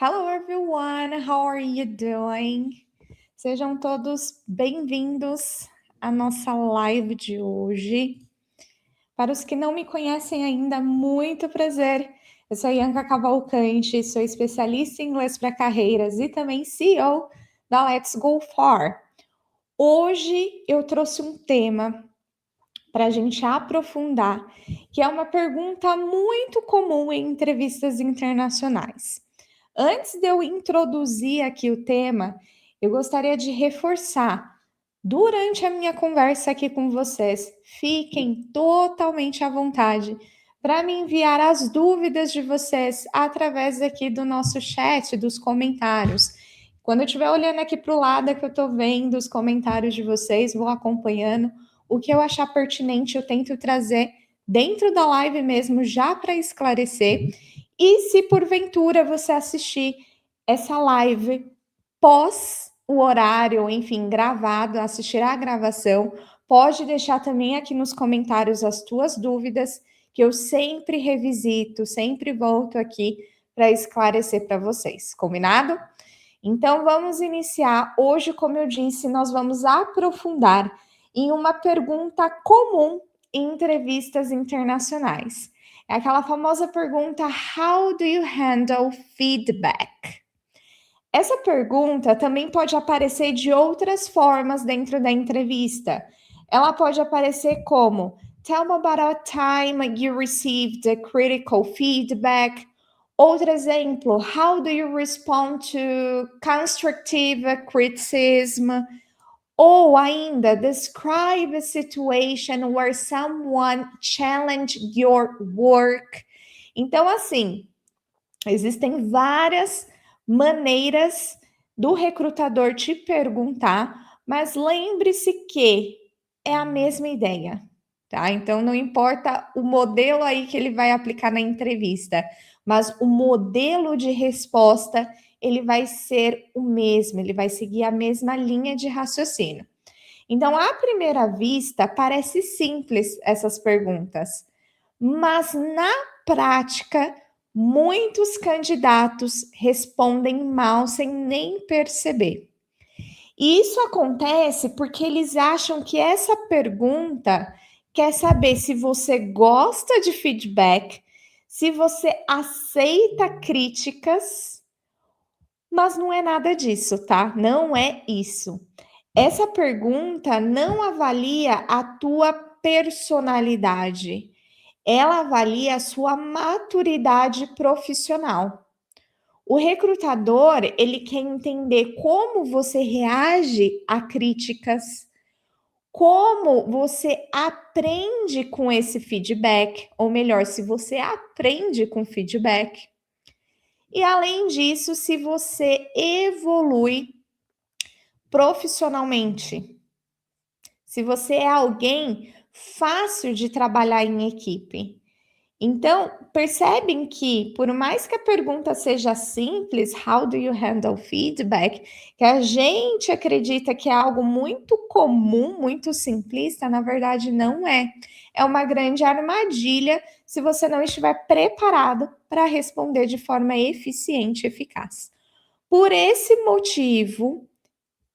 Hello everyone, how are you doing? Sejam todos bem-vindos à nossa live de hoje. Para os que não me conhecem ainda, muito prazer. Eu sou Ianca Cavalcante, sou especialista em inglês para carreiras e também CEO da Let's Go For. Hoje eu trouxe um tema para a gente aprofundar, que é uma pergunta muito comum em entrevistas internacionais. Antes de eu introduzir aqui o tema, eu gostaria de reforçar, durante a minha conversa aqui com vocês, fiquem totalmente à vontade para me enviar as dúvidas de vocês através aqui do nosso chat, dos comentários. Quando eu estiver olhando aqui para o lado, que eu estou vendo os comentários de vocês, vou acompanhando. O que eu achar pertinente, eu tento trazer dentro da live mesmo, já para esclarecer. E se porventura você assistir essa live pós o horário, enfim, gravado, assistir a gravação, pode deixar também aqui nos comentários as tuas dúvidas, que eu sempre revisito, sempre volto aqui para esclarecer para vocês, combinado? Então vamos iniciar. Hoje, como eu disse, nós vamos aprofundar em uma pergunta comum em entrevistas internacionais. É aquela famosa pergunta: How do you handle feedback? Essa pergunta também pode aparecer de outras formas dentro da entrevista. Ela pode aparecer como: Tell me about a time you received a critical feedback. Outro exemplo: How do you respond to constructive criticism? Ou ainda, describe a situation where someone challenged your work. Então, assim, existem várias maneiras do recrutador te perguntar, mas lembre-se que é a mesma ideia, tá? Então, não importa o modelo aí que ele vai aplicar na entrevista, mas o modelo de resposta ele vai ser o mesmo, ele vai seguir a mesma linha de raciocínio. Então, à primeira vista, parece simples essas perguntas, mas na prática, muitos candidatos respondem mal sem nem perceber. E isso acontece porque eles acham que essa pergunta quer saber se você gosta de feedback, se você aceita críticas, mas não é nada disso, tá? Não é isso. Essa pergunta não avalia a tua personalidade, ela avalia a sua maturidade profissional. O recrutador, ele quer entender como você reage a críticas, como você aprende com esse feedback, ou melhor, se você aprende com feedback. E além disso, se você evolui profissionalmente. Se você é alguém fácil de trabalhar em equipe. Então, percebem que, por mais que a pergunta seja simples, how do you handle feedback, que a gente acredita que é algo muito comum, muito simplista, na verdade não é. É uma grande armadilha se você não estiver preparado para responder de forma eficiente e eficaz. Por esse motivo,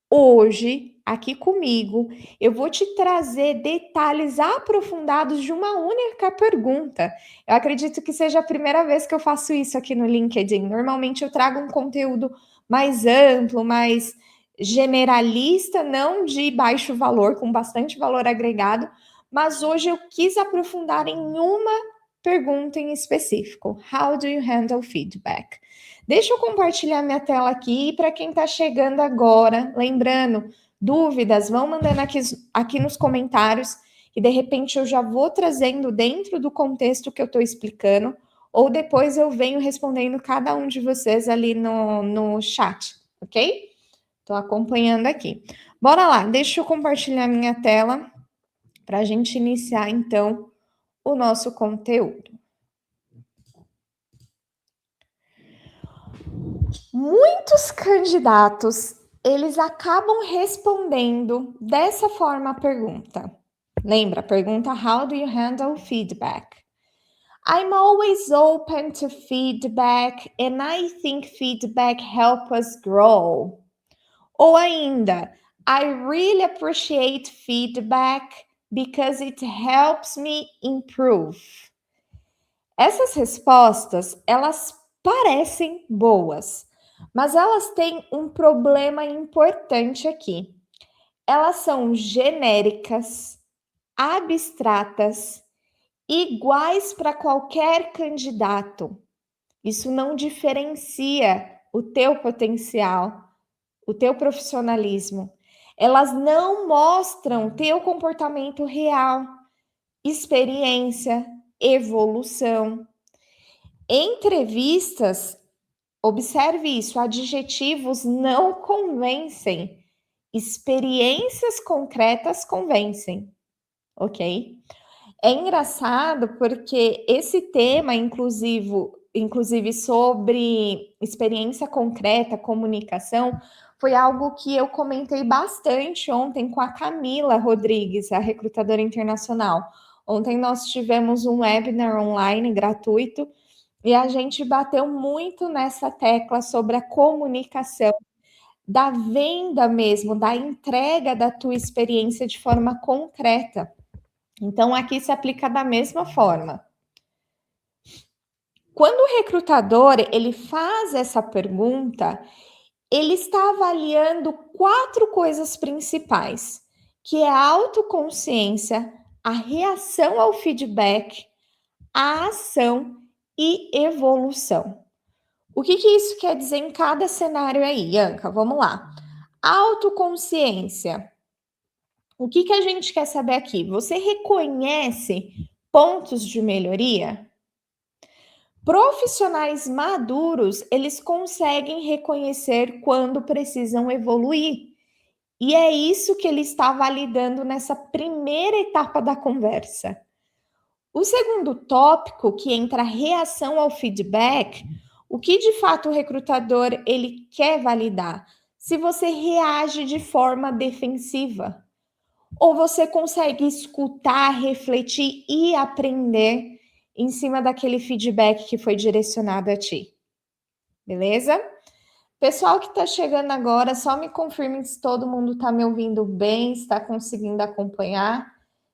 hoje, aqui comigo, eu vou te trazer detalhes aprofundados de uma única pergunta. Eu acredito que seja a primeira vez que eu faço isso aqui no LinkedIn. Normalmente eu trago um conteúdo mais amplo, mais generalista, não de baixo valor, com bastante valor agregado, mas hoje eu quis aprofundar em uma pergunta em específico. How do you handle feedback? Deixa eu compartilhar minha tela aqui para quem está chegando agora. Lembrando, dúvidas, vão mandando aqui nos comentários e de repente eu já vou trazendo dentro do contexto que eu estou explicando, ou depois eu venho respondendo cada um de vocês ali no chat, ok? Estou acompanhando aqui. Bora lá, deixa eu compartilhar minha tela para a gente iniciar então o nosso conteúdo. Muitos candidatos, eles acabam respondendo dessa forma a pergunta. Lembra, a pergunta how do you handle feedback? I'm always open to feedback and I think feedback helps us grow. Ou ainda, I really appreciate feedback because it helps me improve. Essas respostas, elas parecem boas, mas elas têm um problema importante aqui. Elas são genéricas, abstratas, iguais para qualquer candidato. Isso não diferencia o teu potencial, o teu profissionalismo. Elas não mostram teu comportamento real, experiência, evolução. Entrevistas, observe isso, adjetivos não convencem, experiências concretas convencem, ok? É engraçado porque esse tema, inclusive sobre experiência concreta, comunicação, foi algo que eu comentei bastante ontem com a Camila Rodrigues, a recrutadora internacional. Ontem nós tivemos um webinar online gratuito e a gente bateu muito nessa tecla sobre a comunicação, da venda mesmo, da entrega da tua experiência de forma concreta. Então, aqui se aplica da mesma forma. Quando o recrutador ele faz essa pergunta, ele está avaliando 4 coisas principais, que é a autoconsciência, a reação ao feedback, a ação e evolução. O que isso quer dizer em cada cenário aí, Anca? Vamos lá. Autoconsciência. O que a gente quer saber aqui? Você reconhece pontos de melhoria? Profissionais maduros, eles conseguem reconhecer quando precisam evoluir. E é isso que ele está validando nessa primeira etapa da conversa. O segundo tópico, que entra a reação ao feedback, o que de fato o recrutador ele quer validar? Se você reage de forma defensiva, ou você consegue escutar, refletir e aprender em cima daquele feedback que foi direcionado a ti. Beleza? Pessoal que está chegando agora, só me confirme se todo mundo está me ouvindo bem, está conseguindo acompanhar.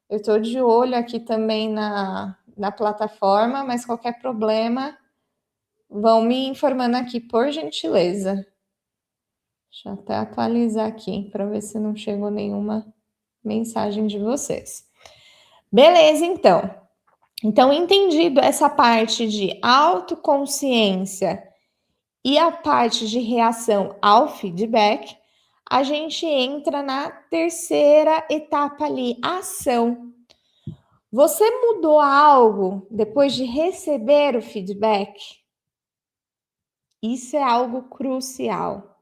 Eu estou de olho aqui também na plataforma, mas qualquer problema, vão me informando aqui, por gentileza. Deixa eu até atualizar aqui para ver se não chegou nenhuma mensagem de vocês. Beleza, então. Então, entendido essa parte de autoconsciência e a parte de reação ao feedback, a gente entra na terceira etapa ali, ação. Você mudou algo depois de receber o feedback? Isso é algo crucial.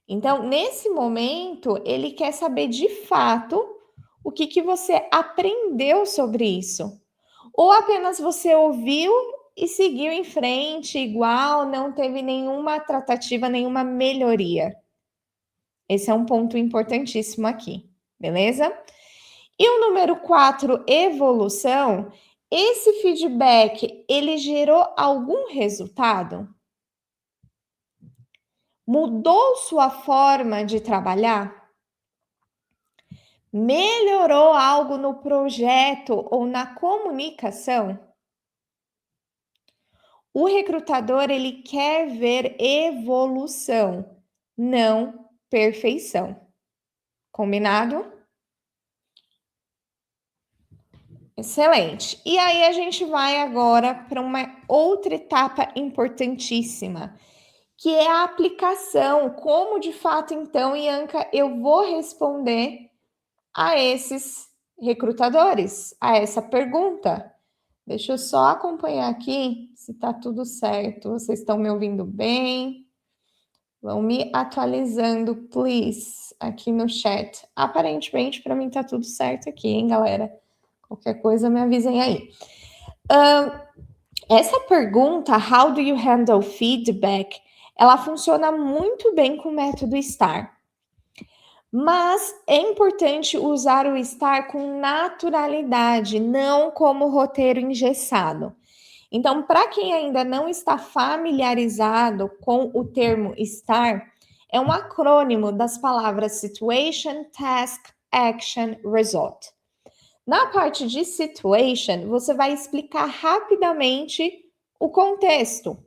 Então, nesse momento, ele quer saber de fato o que você aprendeu sobre isso. Ou apenas você ouviu e seguiu em frente igual, não teve nenhuma tratativa, nenhuma melhoria. Esse é um ponto importantíssimo aqui, beleza? E o número 4, evolução. Esse feedback, ele gerou algum resultado? Mudou sua forma de trabalhar? Melhorou algo no projeto ou na comunicação? O recrutador, ele quer ver evolução, não perfeição. Combinado? Excelente. E aí a gente vai agora para uma outra etapa importantíssima, que é a aplicação. Como de fato, então, Ianca, eu vou responder a esses recrutadores, a essa pergunta? Deixa eu só acompanhar aqui se está tudo certo. Vocês estão me ouvindo bem? Vão me atualizando, please, aqui no chat. Aparentemente, para mim está tudo certo aqui, hein, galera? Qualquer coisa, me avisem aí. Essa pergunta, how do you handle feedback? Ela funciona muito bem com o método STAR. Mas é importante usar o STAR com naturalidade, não como roteiro engessado. Então, para quem ainda não está familiarizado com o termo STAR, é um acrônimo das palavras Situation, Task, Action, Result. Na parte de Situation, você vai explicar rapidamente o contexto.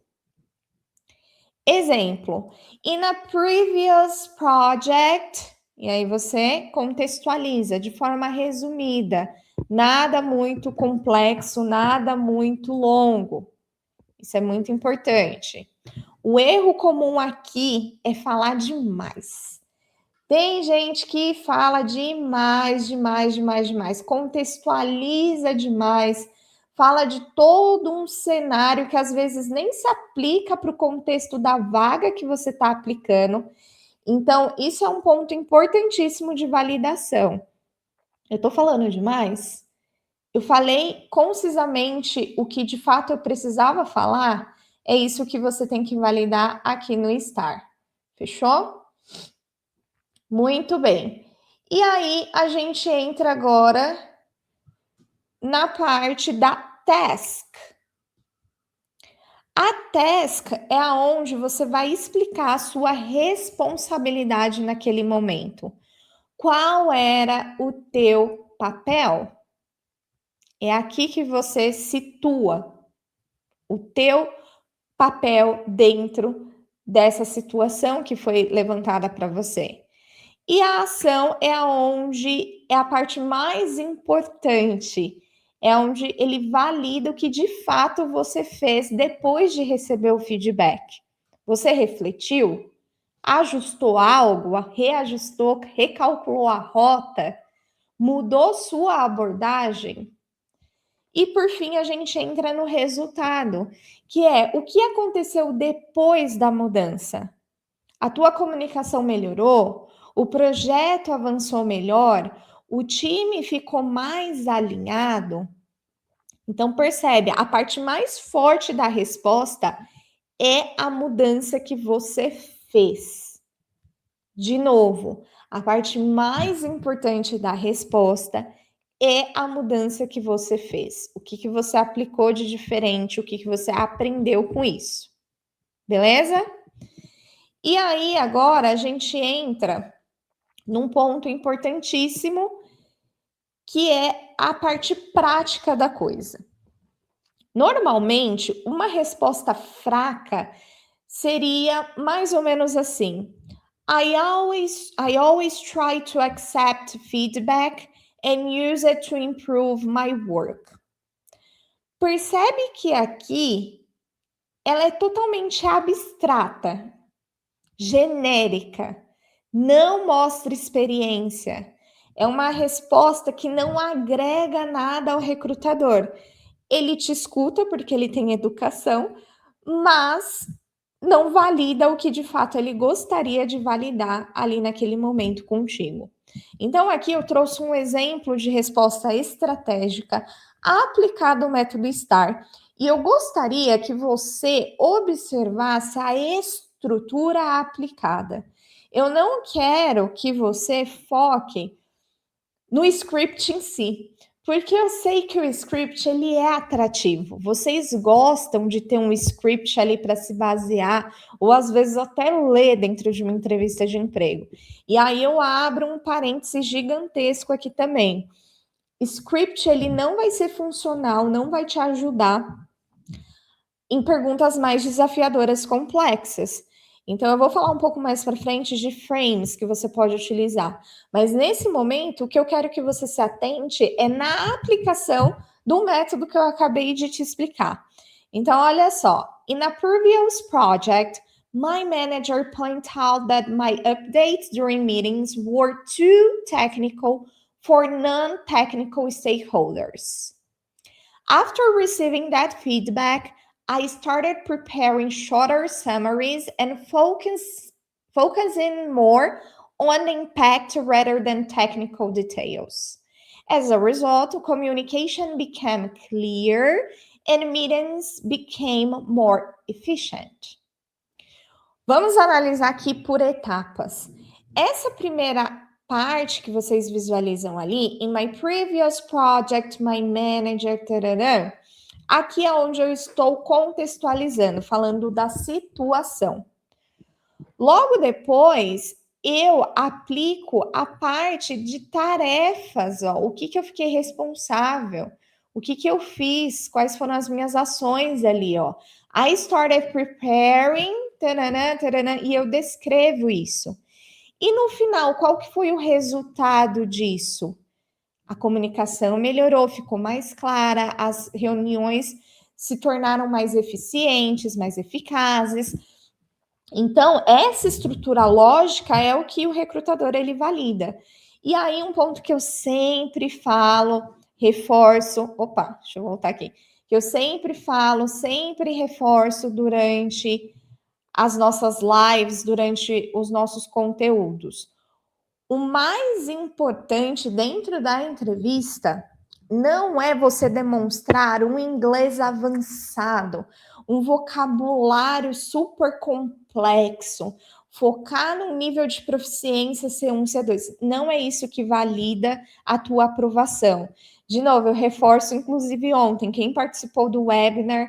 Exemplo, in a previous project, e aí você contextualiza de forma resumida, nada muito complexo, nada muito longo. Isso é muito importante. O erro comum aqui é falar demais. Tem gente que fala demais, contextualiza demais, fala de todo um cenário que às vezes nem se aplica para o contexto da vaga que você está aplicando. Então, isso é um ponto importantíssimo de validação. Eu estou falando demais? Eu falei concisamente o que de fato eu precisava falar? É isso que você tem que validar aqui no STAR. Fechou? Muito bem. E aí, a gente entra agora na parte da task. A task é aonde você vai explicar a sua responsabilidade naquele momento. Qual era o teu papel? É aqui que você situa o teu papel dentro dessa situação que foi levantada para você. E a ação é onde é a parte mais importante, é onde ele valida o que de fato você fez depois de receber o feedback. Você refletiu? Ajustou algo? Reajustou? Recalculou a rota? Mudou sua abordagem? E por fim, a gente entra no resultado, que é o que aconteceu depois da mudança. A tua comunicação melhorou? O projeto avançou melhor? O time ficou mais alinhado? Então, percebe, a parte mais forte da resposta é a mudança que você fez. De novo, a parte mais importante da resposta é a mudança que você fez. O que você aplicou de diferente, o que você aprendeu com isso. Beleza? E aí, agora, a gente entra num ponto importantíssimo, que é a parte prática da coisa. Normalmente, uma resposta fraca seria mais ou menos assim: I always try to accept feedback and use it to improve my work. Percebe que aqui ela é totalmente abstrata, genérica, não mostra experiência. É uma resposta que não agrega nada ao recrutador. Ele te escuta porque ele tem educação, mas não valida o que de fato ele gostaria de validar ali naquele momento contigo. Então, aqui eu trouxe um exemplo de resposta estratégica aplicada ao método STAR, e eu gostaria que você observasse a estrutura aplicada. Eu não quero que você foque no script em si, porque eu sei que o script ele é atrativo. Vocês gostam de ter um script ali para se basear, ou às vezes até ler dentro de uma entrevista de emprego. E aí eu abro um parêntese gigantesco aqui também. Script ele não vai ser funcional, não vai te ajudar em perguntas mais desafiadoras, complexas. Então, eu vou falar um pouco mais para frente de frames que você pode utilizar. Mas nesse momento, o que eu quero que você se atente é na aplicação do método que eu acabei de te explicar. Então, olha só. In a previous project, my manager pointed out that my updates during meetings were too technical for non-technical stakeholders. After receiving that feedback, I started preparing shorter summaries and focusing more on impact rather than technical details. As a result, communication became clear and meetings became more efficient. Vamos analisar aqui por etapas. Essa primeira parte que vocês visualizam ali, in my previous project, my manager, tarará, Aqui é onde eu estou contextualizando, falando da situação. Logo depois, eu aplico a parte de tarefas, ó, o que eu fiquei responsável, o que eu fiz, quais foram as minhas ações ali, ó. I started preparing, taranã, taranã, e eu descrevo isso. E no final, qual que foi o resultado disso? A comunicação melhorou, ficou mais clara, as reuniões se tornaram mais eficientes, mais eficazes. Então, essa estrutura lógica é o que o recrutador ele valida. E aí, um ponto que eu sempre falo, reforço, opa, deixa eu voltar aqui, que eu sempre falo, sempre reforço durante as nossas lives, durante os nossos conteúdos. O mais importante dentro da entrevista não é você demonstrar um inglês avançado, um vocabulário super complexo, focar no nível de proficiência C1, C2. Não é isso que valida a tua aprovação. De novo, eu reforço, inclusive ontem, quem participou do webinar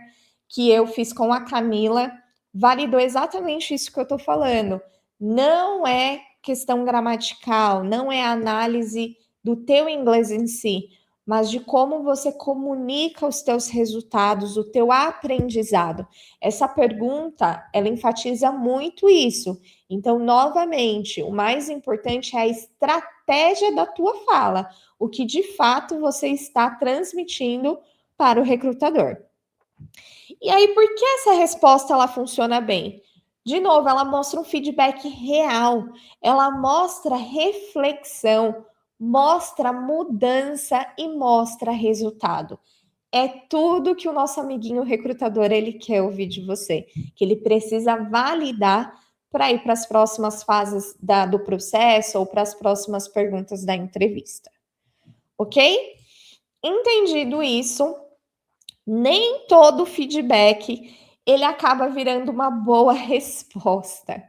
que eu fiz com a Camila, validou exatamente isso que eu estou falando. Não é questão gramatical, não é análise do teu inglês em si, mas de como você comunica os teus resultados, o teu aprendizado. Essa pergunta, ela enfatiza muito isso. Então, novamente, o mais importante é a estratégia da tua fala, o que de fato você está transmitindo para o recrutador. E aí, por que essa resposta ela funciona bem? De novo, ela mostra um feedback real, ela mostra reflexão, mostra mudança e mostra resultado. É tudo que o nosso amiguinho recrutador ele quer ouvir de você, que ele precisa validar para ir para as próximas fases do processo ou para as próximas perguntas da entrevista. Ok? Entendido isso, nem todo feedback ele acaba virando uma boa resposta.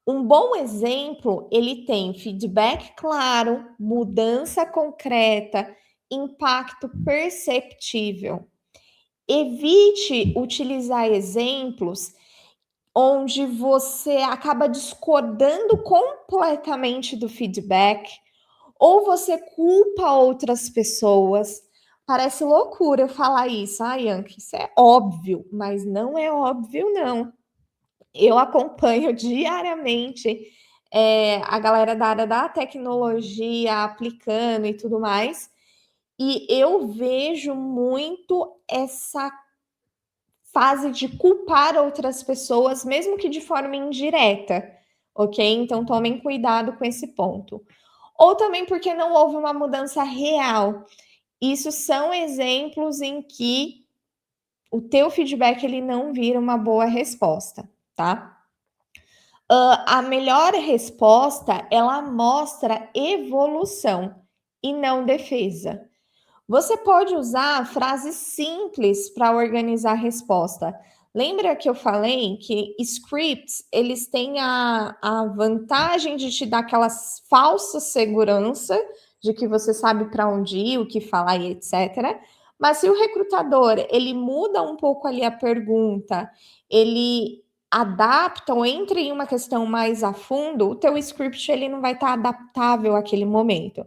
Um bom exemplo, ele tem feedback claro, mudança concreta, impacto perceptível. Evite utilizar exemplos onde você acaba discordando completamente do feedback ou você culpa outras pessoas. Parece loucura eu falar isso, Yankee, isso é óbvio, mas não é óbvio, não. Eu acompanho diariamente a galera da área da tecnologia aplicando e tudo mais, e eu vejo muito essa fase de culpar outras pessoas, mesmo que de forma indireta, ok? Então tomem cuidado com esse ponto. Ou também porque não houve uma mudança real. Isso são exemplos em que o teu feedback ele não vira uma boa resposta, tá? A melhor resposta, ela mostra evolução e não defesa. Você pode usar frases simples para organizar a resposta. Lembra que eu falei que scripts, eles têm a vantagem de te dar aquela falsa segurança de que você sabe para onde ir, o que falar e etc. Mas se o recrutador, ele muda um pouco ali a pergunta, ele adapta ou entra em uma questão mais a fundo, o teu script ele não vai estar adaptável àquele momento.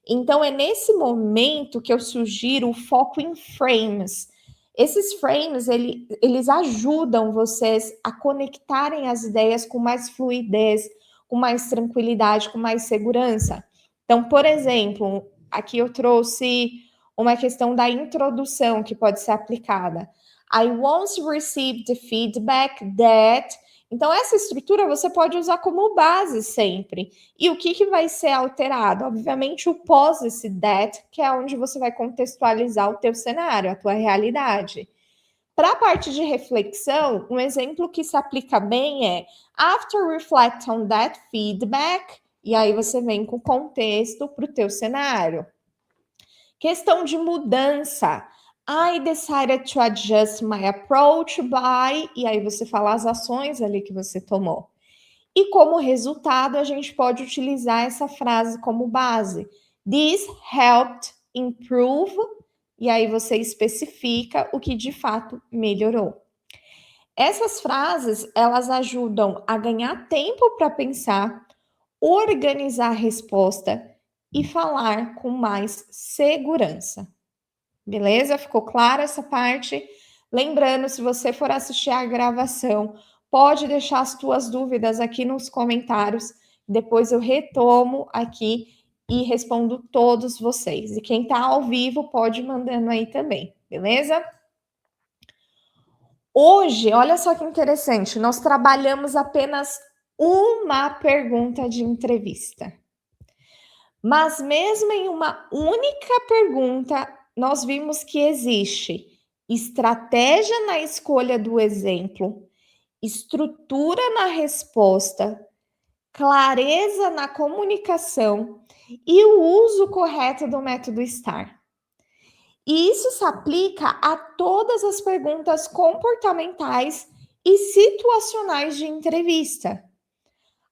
Então, é nesse momento que eu sugiro o foco em frames. Esses frames, eles ajudam vocês a conectarem as ideias com mais fluidez, com mais tranquilidade, com mais segurança. Então, por exemplo, aqui eu trouxe uma questão da introdução que pode ser aplicada. I once received feedback that... Então, essa estrutura você pode usar como base sempre. E o que vai ser alterado? Obviamente, o pós esse that, que é onde você vai contextualizar o teu cenário, a tua realidade. Para a parte de reflexão, um exemplo que se aplica bem é after reflect on that feedback, e aí você vem com o contexto para o teu cenário. Questão de mudança. I decided to adjust my approach by... E aí você fala as ações ali que você tomou. E como resultado, a gente pode utilizar essa frase como base. This helped improve e aí você especifica o que de fato melhorou. Essas frases, elas ajudam a ganhar tempo para pensar, organizar a resposta e falar com mais segurança. Beleza? Ficou clara essa parte? Lembrando, se você for assistir a gravação, pode deixar as tuas dúvidas aqui nos comentários. Depois eu retomo aqui e respondo todos vocês. E quem está ao vivo pode ir mandando aí também, beleza? Hoje, olha só que interessante, nós trabalhamos apenas uma pergunta de entrevista. Mas mesmo em uma única pergunta, nós vimos que existe estratégia na escolha do exemplo, estrutura na resposta, clareza na comunicação e o uso correto do método STAR. E isso se aplica a todas as perguntas comportamentais e situacionais de entrevista.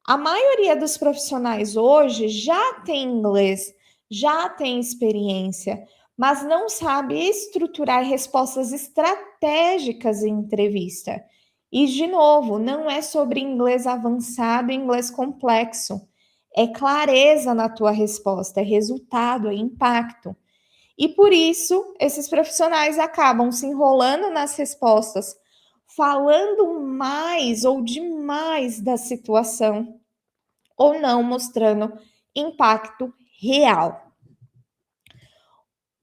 A maioria dos profissionais hoje já tem inglês, já tem experiência, mas não sabe estruturar respostas estratégicas em entrevista. E, de novo, não é sobre inglês avançado e inglês complexo. É clareza na tua resposta, é resultado, é impacto. E por isso, esses profissionais acabam se enrolando nas respostas, falando mais ou demais da situação, ou não mostrando impacto real.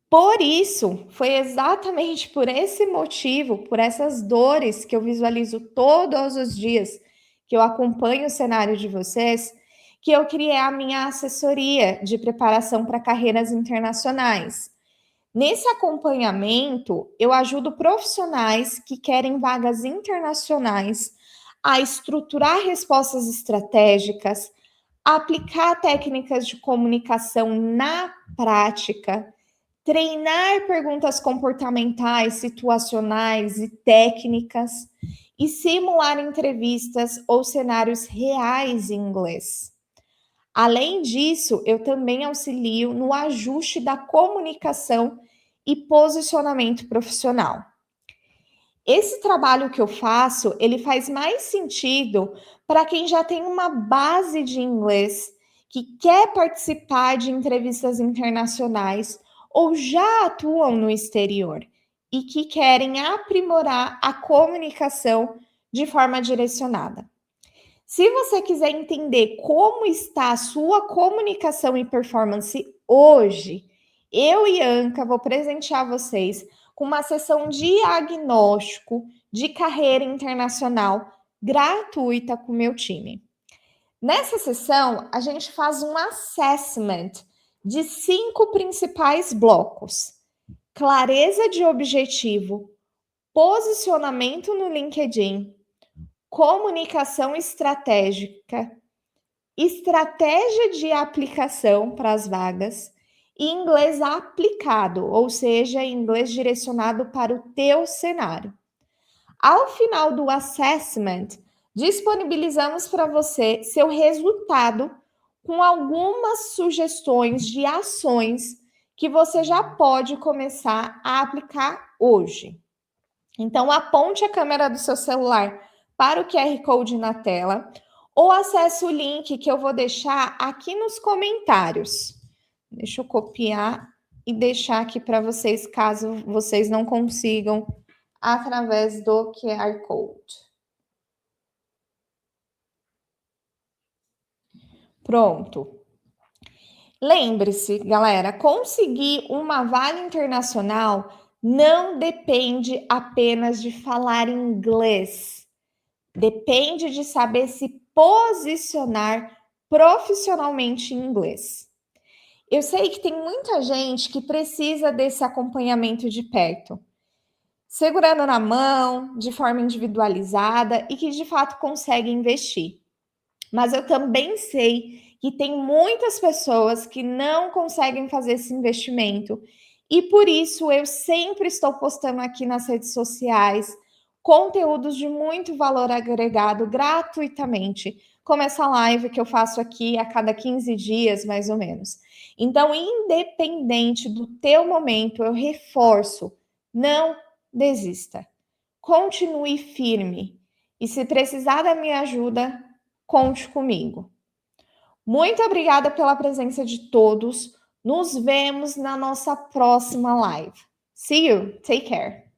Por isso, foi exatamente por esse motivo, por essas dores que eu visualizo todos os dias, que eu acompanho o cenário de vocês, que eu criei a minha assessoria de preparação para carreiras internacionais. Nesse acompanhamento, eu ajudo profissionais que querem vagas internacionais a estruturar respostas estratégicas, aplicar técnicas de comunicação na prática, treinar perguntas comportamentais, situacionais e técnicas e simular entrevistas ou cenários reais em inglês. Além disso, eu também auxilio no ajuste da comunicação e posicionamento profissional. Esse trabalho que eu faço, ele faz mais sentido para quem já tem uma base de inglês, que quer participar de entrevistas internacionais ou já atuam no exterior e que querem aprimorar a comunicação de forma direcionada. Se você quiser entender como está a sua comunicação e performance hoje, eu e Anca vou presentear vocês com uma sessão diagnóstico de carreira internacional gratuita com o meu time. Nessa sessão, a gente faz um assessment de 5 principais blocos: clareza de objetivo, posicionamento no LinkedIn, comunicação estratégica, estratégia de aplicação para as vagas e inglês aplicado, ou seja, inglês direcionado para o teu cenário. Ao final do assessment, disponibilizamos para você seu resultado com algumas sugestões de ações que você já pode começar a aplicar hoje. Então, aponte a câmera do seu celular para o QR Code na tela ou acesse o link que eu vou deixar aqui nos comentários. Deixa eu copiar e deixar aqui para vocês, caso vocês não consigam através do QR Code. Pronto. Lembre-se, galera, conseguir uma vaga internacional não depende apenas de falar inglês. Depende de saber se posicionar profissionalmente em inglês. Eu sei que tem muita gente que precisa desse acompanhamento de perto, segurando na mão, de forma individualizada e que de fato consegue investir. Mas eu também sei que tem muitas pessoas que não conseguem fazer esse investimento e por isso eu sempre estou postando aqui nas redes sociais conteúdos de muito valor agregado gratuitamente, como essa live que eu faço aqui a cada 15 dias, mais ou menos. Então, independente do teu momento, eu reforço, não desista. Continue firme. E se precisar da minha ajuda, conte comigo. Muito obrigada pela presença de todos. Nos vemos na nossa próxima live. See you. Take care.